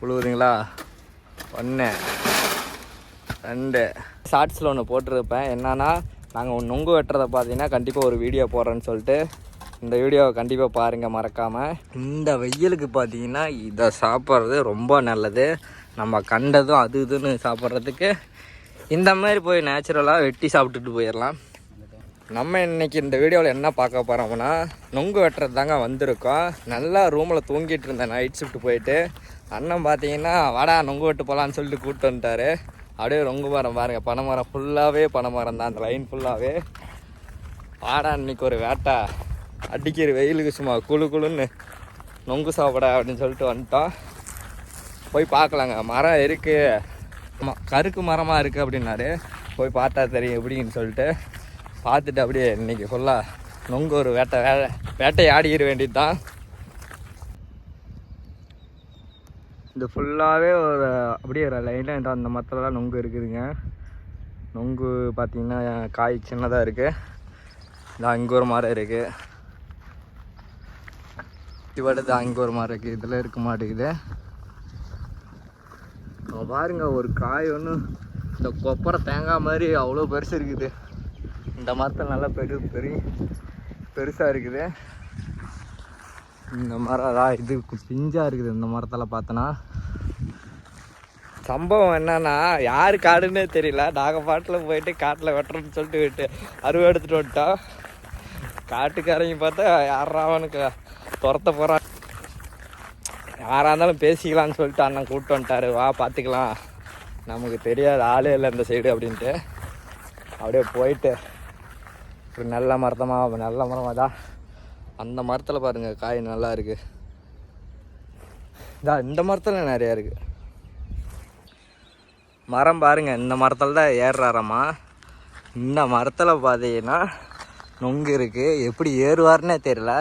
உழுவுதுங்களா? 1 2 ஷார்ட்ஸில் ஒன்று போட்டிருப்பேன். என்னன்னா நாங்கள் நொங்கு வெட்டுறதை பார்த்தீங்கன்னா கண்டிப்பாக ஒரு வீடியோ போடுறேன்னு சொல்லிட்டு இந்த வீடியோவை கண்டிப்பாக பாருங்கள் மறக்காமல். இந்த வெயிலுக்கு பார்த்தீங்கன்னா இதை சாப்பிட்றது ரொம்ப நல்லது. நம்ம கண்டதும் அது இதுன்னு சாப்பிட்றதுக்கு இந்த மாதிரி போய் நேச்சுரலாக வெட்டி சாப்பிட்டுட்டு போயிடலாம். நம்ம இன்றைக்கி இந்த வீடியோவில் என்ன பார்க்க போகிறோம்னா நொங்கு வெட்டுறது தாங்க வந்திருக்கோம். நல்லா ரூமில் தூங்கிட்டு இருந்தேன் நைட் ஷிஃப்ட் போயிட்டு. அண்ணன் பார்த்தீங்கன்னா வாடா நொங்கு வெட்டு போகலான்னு சொல்லிட்டு கூப்பிட்டு வந்துட்டார். அப்படியே நொங்கு மரம் பாருங்கள், பனை மரம் ஃபுல்லாகவே பனை மரம் தான், அந்த லைன் ஃபுல்லாகவே. வாடா இன்றைக்கி ஒரு வேட்டை, அடிக்கிற வெயிலுக்கு சும்மா குழு குழுன்னு நொங்கு சாப்பிட அப்படின்னு சொல்லிட்டு வந்துட்டோம். போய் பார்க்கலாங்க. மரம் இருக்குது, ஆமாம் கருக்கு மரமாக இருக்குது அப்படின்னாரு. போய் பார்த்தா தெரியும் எப்படின்னு சொல்லிட்டு பார்த்துட்டு அப்படியே இன்றைக்கி ஃபுல்லாக நொங்கு ஒரு வேட்டை ஆடிக்கிற வேண்டியது தான். இது ஃபுல்லாகவே ஒரு அப்படியே ஒரு லைனாக அந்த மரத்துலலாம் நொங்கு இருக்குதுங்க. நொங்கு பார்த்திங்கன்னா காய் சின்னதாக இருக்குது. இந்த அங்கே ஒரு மரம் இருக்குது, இவடுது அங்கே ஒரு மரம் இருக்குது, இதில் இருக்க மாட்டேங்குது. பாருங்க ஒரு காய் ஒன்று இந்த கொப்பரை தேங்காய் மாதிரி அவ்வளோ பெருசு இருக்குது. இந்த மரத்தில் நல்லா பெருசாக இருக்குது. இந்த மரம் தான் இது பிஞ்சாக இருக்குது. இந்த மரத்தில் பார்த்தோன்னா சம்பவம் என்னன்னா யார் காடுன்னே தெரியல. நாங்கள் பாட்டில் போயிட்டு காட்டில் வெட்டுறோன்னு சொல்லிட்டு விட்டு அருவை எடுத்துகிட்டு வந்துட்டோம். காட்டுக்காரங்க பார்த்தா யாராவனுக்கு துரத்த போகிறான். யாராக இருந்தாலும் பேசிக்கலான்னு சொல்லிட்டு அண்ணன் கூப்பிட்டு வந்துட்டார். வா பார்த்துக்கலாம், நமக்கு தெரியாது ஆளே இல்லை இந்த சைடு அப்படின்ட்டு. அப்படியே போயிட்டு ஒரு நல்ல மரமாக தான் அந்த மரத்தில் பாருங்கள் காய் நல்லா இருக்குது. இந்த மரத்தில் நிறையா இருக்குது. மரம் பாருங்கள், இந்த மரத்தில் தான் ஏறுறாரம்மா. இந்த மரத்தில் பார்த்தீங்கன்னா நொங்கு இருக்குது. எப்படி ஏறுவார்னே தெரியல.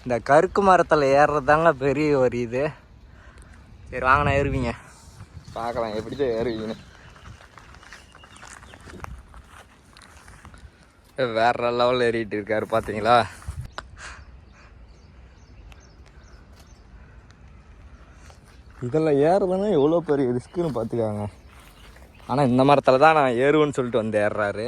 இந்த கருக்கு மரத்தில் ஏறுறதாங்க பெரிய ஒரு இது. சரி வாங்கினா ஏறுவீங்க, பார்க்கலாம் எப்படி தான் ஏறுவீங்கன்னு. வேற லெவலில் ஏறிட்டு இருக்காரு பார்த்தீங்களா. இதில் ஏறுறதுன்னா எவ்வளோ பெரிய ரிஸ்க்குன்னு பார்த்துக்காங்க. ஆனால் இந்த மரத்தில் தான் நான் ஏறுவேன்னு சொல்லிட்டு வந்து ஏறுறாரு.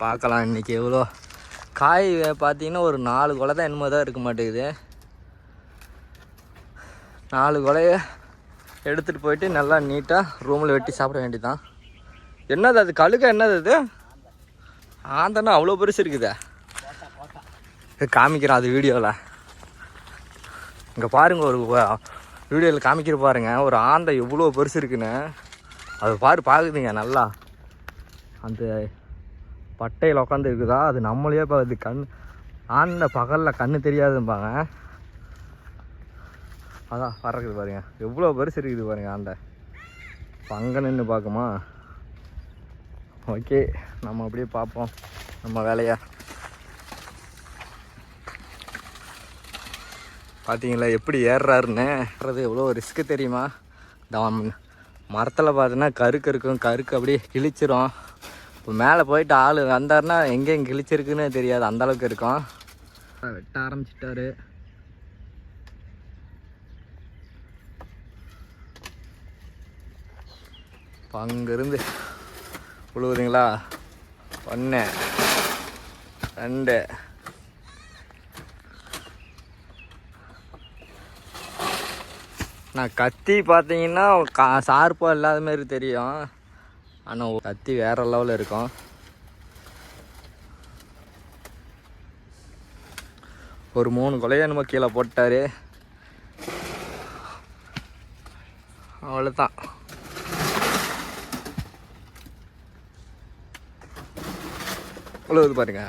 பார்க்கலாம் இன்றைக்கி எவ்வளோ காய் பார்த்தீங்கன்னா ஒரு 4 கொலை தான் என்னமோ தான் இருக்க மாட்டேங்குது. 4 கொலையை எடுத்துகிட்டு போயிட்டு நல்லா நீட்டாக ரூமில் வெட்டி சாப்பிட வேண்டியதான். என்னது அது கழுக்க? என்னது அது? ஆந்தனா அவ்வளோ பெருசு இருக்குதா? காமிக்கிறேன் அது வீடியோவில். இங்கே பாருங்கள், ஒரு வீடியோவில் காமிக்கிற பாருங்கள் ஒரு ஆந்தை எவ்வளோ பெருசு இருக்குன்னு. அது பார்க்குதுங்க நல்லா. அந்த பட்டையில் உட்காந்து இருக்குதா, அது நம்மளையே பார்க்குது. ஆந்தை பகலில் கண்ணு தெரியாதும்பாங்க. அதான் பறக்குது பாருங்க, எவ்வளோ பெருசு இருக்குது பாருங்க ஆந்தை. அங்கே நின்று பார்க்குமா? ஓகே, நம்ம அப்படியே பார்ப்போம் நம்ம வேலையை. பார்த்தீங்களா எப்படி ஏறுறாருன்னு? ஏறுறது எவ்வளோ ரிஸ்க்கு தெரியுமா? இந்த மரத்தில் பார்த்தீங்கன்னா கருக்கு இருக்கும், கருக்கு அப்படியே கிழிச்சிரும். இப்போ மேலே போயிட்டு ஆள் வந்தாருன்னா எங்கேயும் கிழிச்சிருக்குன்னு தெரியாது, அந்தளவுக்கு இருக்கும். வெட்ட ஆரம்பிச்சிட்டாரு. இப்போ அங்கேருந்து உழுவுதுங்களா? 1 2 நான் கத்தி பார்த்தீங்கன்னா ஷார்ப்பாக இல்லாத மாதிரி தெரியும், ஆனால் கத்தி வேறு லெவலில் இருக்கும். ஒரு 3 கொலையை என்னமோ கீழே போட்டார். அவ்வளோதான். உழுவுது பாருங்க.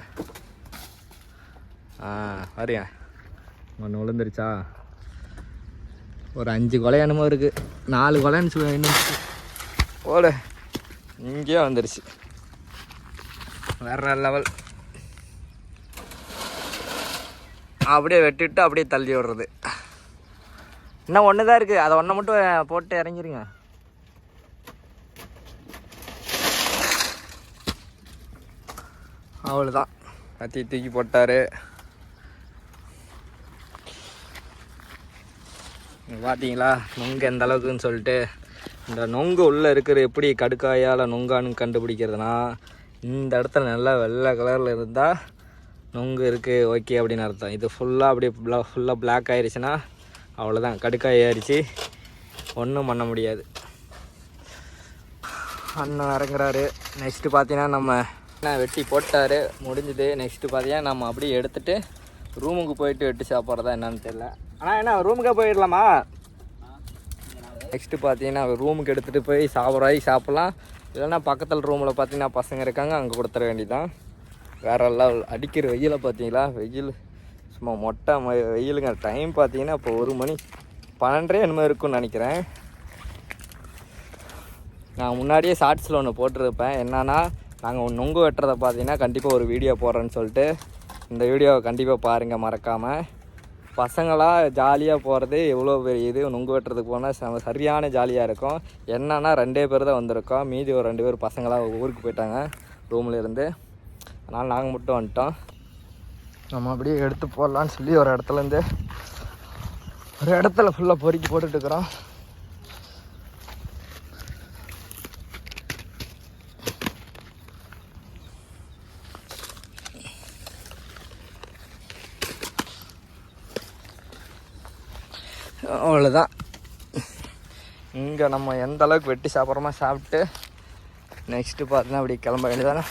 பாருங்க ஒன்று விழுந்துருச்சா? ஒரு 5 கொலை என்னமோ இருக்குது. 4 கொலைன்னு சொல்லி இன்னும் ஓடு இங்கேயே வந்துருச்சு. வேற லெவல். அப்படியே வெட்டிவிட்டு அப்படியே தள்ளி விடுறது. இன்னும் ஒன்று தான் இருக்குது, அதை ஒன்றை மட்டும் போட்டு இறங்கிருங்க. அவ்வளோதான், கத்தி தூக்கி போட்டார். பார்த்தீங்களா நொங்கு எந்த அளவுக்குன்னு சொல்லிட்டு. இந்த நொங்கு உள்ளே இருக்கிற எப்படி கடுக்காயால் நொங்கான்னு கண்டுபிடிக்கிறதுனா இந்த இடத்துல நல்லா வெள்ளை கலரில் இருந்தால் நொங்கு இருக்குது ஓகே அப்படின்னு அர்த்தம். இது ஃபுல்லாக அப்படியே ஃபுல்லாக பிளாக் ஆயிடுச்சுன்னா அவ்வளோதான், கடுக்காய் ஆயிடுச்சு, ஒன்றும் பண்ண முடியாது. அண்ணன் இறங்குறாரு. நெக்ஸ்ட்டு பார்த்தீங்கன்னா நம்ம வெட்டி போட்டார், முடிஞ்சுது. நெக்ஸ்ட்டு பார்த்தீங்கன்னா நம்ம அப்படியே எடுத்துகிட்டு ரூமுக்கு போயிட்டு வெட்டி சாப்பிட்றதா என்னன்னு தெரியல. ஆனால் என்ன ரூமுக்கே போயிடலாமா? நெக்ஸ்ட்டு பார்த்தீங்கன்னா ரூமுக்கு எடுத்துகிட்டு போய் சாப்பிட்லாம். இல்லைன்னா பக்கத்தில் ரூமில் பார்த்தீங்கன்னா பசங்க இருக்காங்க, அங்கே கொடுத்துட வேண்டியதான். வேறு எல்லாம் அடிக்கிற வெயிலை பார்த்தீங்களா, வெயில் சும்மா மொட்டை வெயிலுங்க. டைம் பார்த்தீங்கன்னா இப்போ 1 மணி 12 என்னமோ இருக்குன்னு நினைக்கிறேன். நான் முன்னாடியே ஷார்ட்ஸில் ஒன்று போட்டிருப்பேன், என்னன்னா நாங்கள் நொங்கு வெட்டுறதை பார்த்தீங்கன்னா கண்டிப்பாக ஒரு வீடியோ போடுறேன்னு சொல்லிட்டு. இந்த வீடியோவை கண்டிப்பாக பாருங்கள் மறக்காமல். பசங்களாக ஜாலியாக போகிறது எவ்வளோ பெரிய இது. நொங்கு வெட்டுறதுக்கு போனால் சரியான ஜாலியாக இருக்கும். என்னன்னா 2 பேர் தான் வந்திருக்கோம், மீதி ஒரு 2 பேர் பசங்களாக ஊருக்கு போயிட்டாங்க ரூமில் இருந்து. அதனால் நாங்கள் மட்டும் வந்துட்டோம். நம்ம அப்படியே எடுத்து போடலான்னு சொல்லி ஒரு இடத்துலேருந்து ஒரு இடத்துல ஃபுல்லாக பொறுக்கி போட்டுட்ருக்குறோம். அவ்வளோதான். இங்கே நம்ம எந்த அளவுக்கு வெட்டி சாப்பிட்றோமா சாப்பிட்டு நெக்ஸ்ட்டு பார்த்தீங்கன்னா அப்படி கிளம்ப வேண்டியதானே.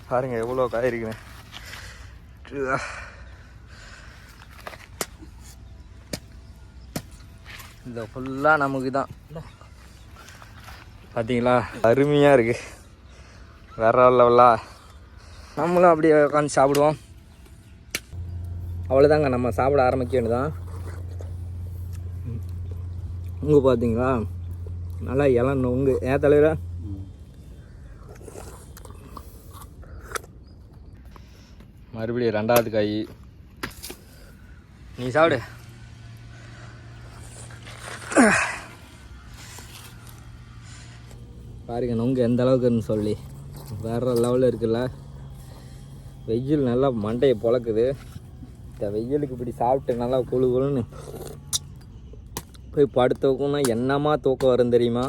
பாருங்கள் எவ்வளோ காய் இருக்குன்னு. இந்த ஃபுல்லாக நமக்கு தான் பார்த்தீங்களா, அருமையாக இருக்குது, வேற லெவலா. நம்மளும் அப்படியே உட்காந்து சாப்பிடுவோம். அவ்வளோதாங்க, நம்ம சாப்பிட ஆரம்பிக்க வேண்டியதான். நொங்கு பார்த்தீங்களா, நல்லா இளம் நொங்கு. ஏன் தலைவரா? மறுபடியும் 2வது காய். நீ சாப்பிடு. பாருங்க நொங்கு எந்த அளவுக்குன்னு சொல்லி, வேற லெவலில் இருக்குல்ல. வெயில் நல்லா மண்டையை பொழக்குது. இந்த வெயிலுக்கு இப்படி சாப்பிட்டு நல்லா குழு குழுன்னு போய் படுத்தோக்குன்னா என்னமா தூக்கம் வரும் தெரியுமா.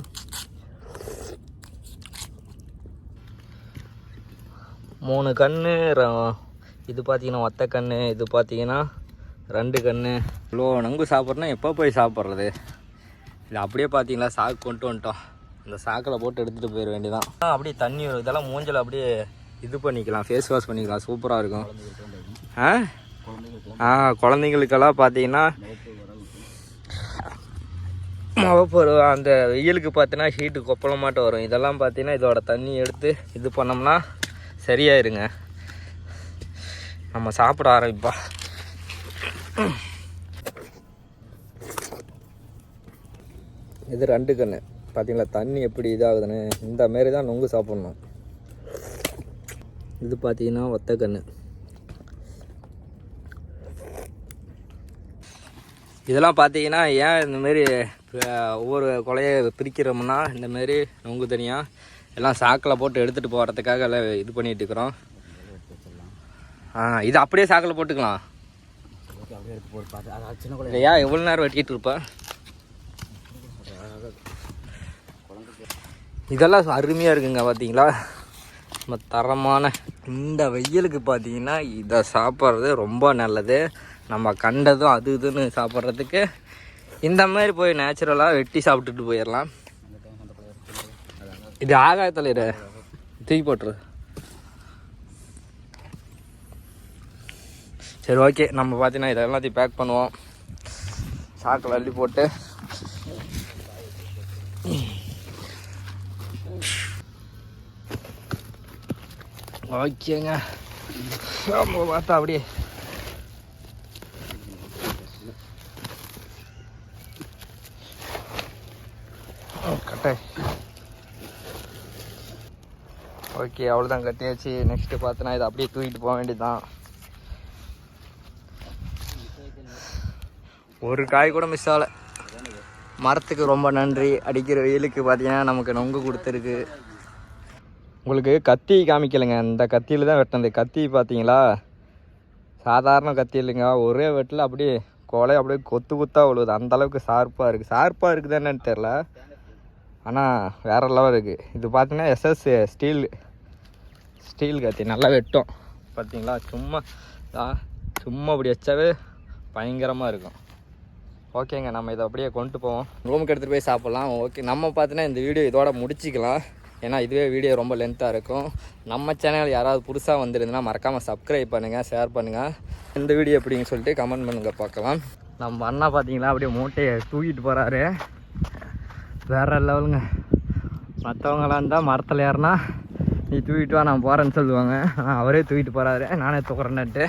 மூணு கன்று, இது பார்த்தீங்கன்னா ஒத்த கன்று, இது பார்த்தீங்கன்னா 2 கன்று. இவ்வளோ நொங்கு சாப்பிட்றோன்னா எப்போ போய் சாப்பிட்றது? இல்லை அப்படியே பார்த்தீங்களா சாக்கு கொண்டு வந்துட்டோம். இந்த சாக்கில் போட்டு எடுத்துகிட்டு போயிட வேண்டியதான். அப்படியே தண்ணி இதெல்லாம் மூஞ்சில் அப்படியே இது பண்ணிக்கலாம், ஃபேஸ் வாஷ் பண்ணிக்கலாம், சூப்பராக இருக்கும். குழந்தைங்களுக்கெல்லாம் பார்த்தீங்கன்னா அந்த வெயிலுக்கு பார்த்தீங்கன்னா ஹீட்டு கொப்பளம் மாட்டம் வரும். இதெல்லாம் பார்த்தீங்கன்னா இதோட தண்ணி எடுத்து இது பண்ணோம்னா சரியாயிருங்க. நம்ம சாப்பிட ஆரம்பிப்பா. இது 2 கன்று பார்த்தீங்களா, தண்ணி எப்படி இதாகுதுன்னு. இந்த மாரி தான் நொங்கு சாப்பிட்ணும். இது பார்த்தீங்கன்னா ஒத்த கன்று. இதெல்லாம் பார்த்தீங்கன்னா ஏன் இந்தமாரி ஒவ்வொரு கொலையை பிரிக்கிறோம்னா, இந்தமாரி நொங்கு தனியாக எல்லாம் சாக்கில் போட்டு எடுத்துகிட்டு போகிறதுக்காக எல்லாம் இது பண்ணிகிட்டு இருக்கிறோம். இது அப்படியே சாக்கில் போட்டுக்கலாம் இல்லையா? எவ்வளோ நேரம் வெட்டிகிட்டு இருப்பா. இதெல்லாம் அருமையாக இருக்குங்க பார்த்தீங்களா, நம்ம தரமான. இந்த வெயிலுக்கு பார்த்தீங்கன்னா இதை சாப்பிட்றது ரொம்ப நல்லது. நம்ம கண்டதும் அது இதுன்னு சாப்பிட்றதுக்கு இந்த மாதிரி போய் நேச்சுரலாக வெட்டி சாப்பிட்டுட்டு போயிடலாம். இது ஆகாயத்தில் தூக்கி போட்டுரு. சரி ஓகே, நம்ம பார்த்தீங்கன்னா இதை எல்லாத்தையும் பேக் பண்ணுவோம், சாக்கில் அள்ளி போட்டு. ஓகேங்க, நம்ம பார்த்தா அப்படியே கட்டை. ஓகே அவ்வளோதான், கட்டியாச்சு. நெக்ஸ்ட்டு பார்த்தோன்னா இதை அப்படியே தூக்கிட்டு போக வேண்டியதுதான். ஒரு காய் கூட மிஸ் ஆகலை. மரத்துக்கு ரொம்ப நன்றி. அடிக்கிற வெயிலுக்கு பார்த்தீங்கன்னா நமக்கு நொங்கு கொடுத்துருக்கு. உங்களுக்கு கத்தி காமிக்கலைங்க, இந்த கத்தியில் தான் வெட்டினது. கத்தி பார்த்தீங்களா, சாதாரண கத்தி இல்லைங்க, ஒரே வெட்டில் அப்படியே கொலை அப்படியே கொத்து குத்தாக விழுவுது, அந்தளவுக்கு ஷார்ப்பாக இருக்குது என்னன்னு தெரில, ஆனால் வேறு லெவல் இருக்குது. இது பார்த்தீங்கன்னா எஸ்எஸ் ஸ்டீல் கத்தி நல்லா வெட்டும் பார்த்தீங்களா. சும்மா அப்படி வச்சாவே பயங்கரமாக இருக்கும். ஓகேங்க, நம்ம இதை அப்படியே கொண்டு போவோம், ரூமுக்கு எடுத்துகிட்டு போய் சாப்பிட்லாம். ஓகே, நம்ம பார்த்தீங்கன்னா இந்த வீடியோ இதோட முடிச்சிக்கலாம். ஏன்னா இதுவே வீடியோ ரொம்ப லென்த்தாக இருக்கும். நம்ம சேனல் யாராவது புதுசாக வந்துருந்துன்னா மறக்காமல் சப்ஸ்கிரைப் பண்ணுங்கள், ஷேர் பண்ணுங்கள். இந்த வீடியோ எப்படின்னு சொல்லிட்டு கமெண்ட் பண்ணுங்கள், பார்க்கலாம். நம்ம அண்ணா பார்த்தீங்களா அப்படியே மூட்டையை தூக்கிட்டு போகிறாரு, வேறு லெவலுங்க. மற்றவங்களாம் இருந்தால் மரத்தில் ஏறினா நீ தூக்கிட்டு வா நான் போகிறேன்னு சொல்லுவாங்க, ஆனால் அவரே தூக்கிட்டு போகிறாரு, நானே தூக்குறேன்னுட்டு.